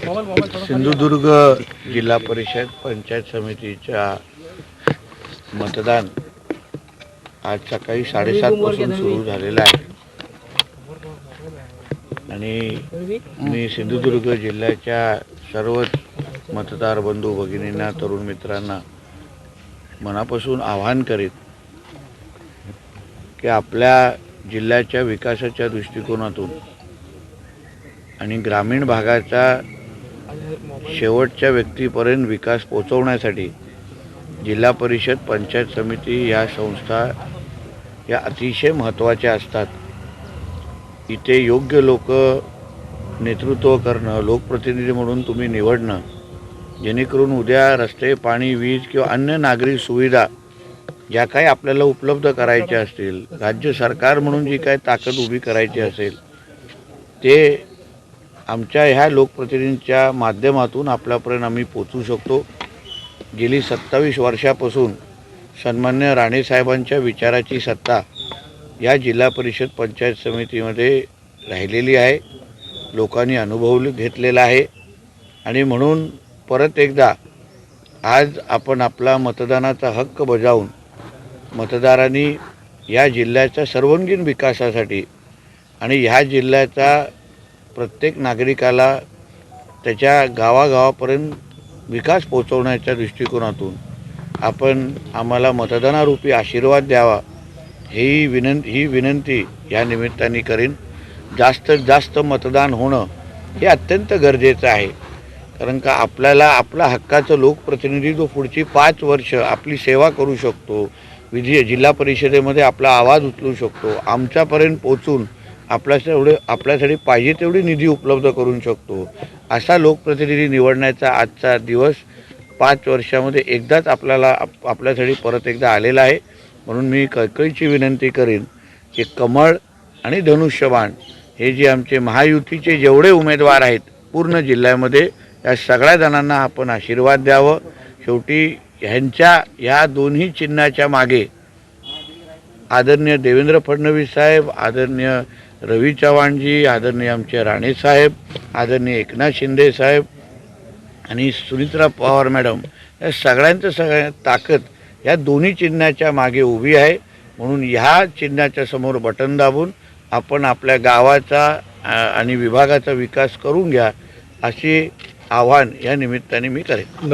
सिंधुदुर्ग जिल्हा परिषद पंचायत समितीच्या मतदान आज सकाळी 7:30 पासून सुरू झालेलं आहे आणि मी सिंधुदुर्ग जिल्ह्याच्या सर्व मतदार बंधू भगिनींना तरुण मित्रांना मनापासून आवाहन करीत की आपल्या जिल्ह्याच्या विकासाच्या दृष्टिकोनातून आणि ग्रामीण भागाचा शेवटच्या व्यक्तीपर्यंत विकास पोहोचवण्यासाठी जिल्हा परिषद पंचायत समिती या संस्था या अतिशय महत्त्वाच्या असतात। इथे योग्य लोक नेतृत्व करणं, लोकप्रतिनिधी म्हणून तुम्ही निवडणं, जेणेकरून उद्या रस्ते, पाणी, वीज किंवा अन्य नागरी सुविधा ज्या काही आपल्याला उपलब्ध करायच्या असतील, राज्य सरकार म्हणून जी काही ताकद उभी करायची असेल ते आमच्या ह्या लोकप्रतिनिधींच्या माध्यमातून आपल्यापर्यंत आम्ही पोचू शकतो। गेली 27 वर्षापासून सन्मान्य राणेसाहेबांच्या विचाराची सत्ता या जिल्हा परिषद पंचायत समितीमध्ये राहिलेली आहे, लोकांनी अनुभव घेतलेला आहे आणि म्हणून परत एकदा आज आपण आपला मतदानाचा हक्क बजावून मतदारांनी या जिल्ह्याच्या सर्वांगीण विकासासाठी आणि ह्या जिल्ह्याचा प्रत्येक नागरिकाला त्याच्या गावागावापर्यंत विकास पोहोचवण्याच्या दृष्टिकोनातून आपण आम्हाला मतदानारूपी आशीर्वाद द्यावा ही विनंती या निमित्ताने करीन। जास्तीत जास्त मतदान होणं हे अत्यंत गरजेचं आहे, कारण का आपल्याला आपला हक्काचं लोकप्रतिनिधी जो पुढची 5 वर्ष आपली सेवा करू शकतो, जिल्हा परिषदेमध्ये आपला आवाज उचलू शकतो, आमच्यापर्यंत पोचून आपल्यासाठी पाहिजे तेवढी निधी उपलब्ध करू शकतो, असा लोकप्रतिनिधी निवडण्याचा आजचा दिवस 5 वर्षामध्ये एकदाच आपल्यासाठी परत एकदा आलेला आहे। म्हणून मी कळकळीची विनंती करीन की कमळ आणि धनुष्यबाण हे जे आमचे महायुतीचे जेवढे उमेदवार आहेत पूर्ण जिल्ह्यामध्ये, या सगळ्या जणांना आपण आशीर्वाद द्यावं। शेवटी ह्यांच्या या दोन्ही चिन्हाच्या मागे आदरणीय देवेंद्र फडणवीस साहेब, आदरणीय रवी चव्हाणजी, आदरणीय आमचे राणेसाहेब, आदरणीय एकनाथ शिंदे साहेब आणि सुनीत्रा पवार मॅडम, या सगळ्या ताकद या दोन्ही चिन्हाच्या मागे उभी आहे। म्हणून ह्या चिन्हाच्या समोर बटन दाबून आपण आपल्या गावाचा आणि विभागाचा विकास करून घ्या, असे आवाहन या निमित्ताने मी करेन।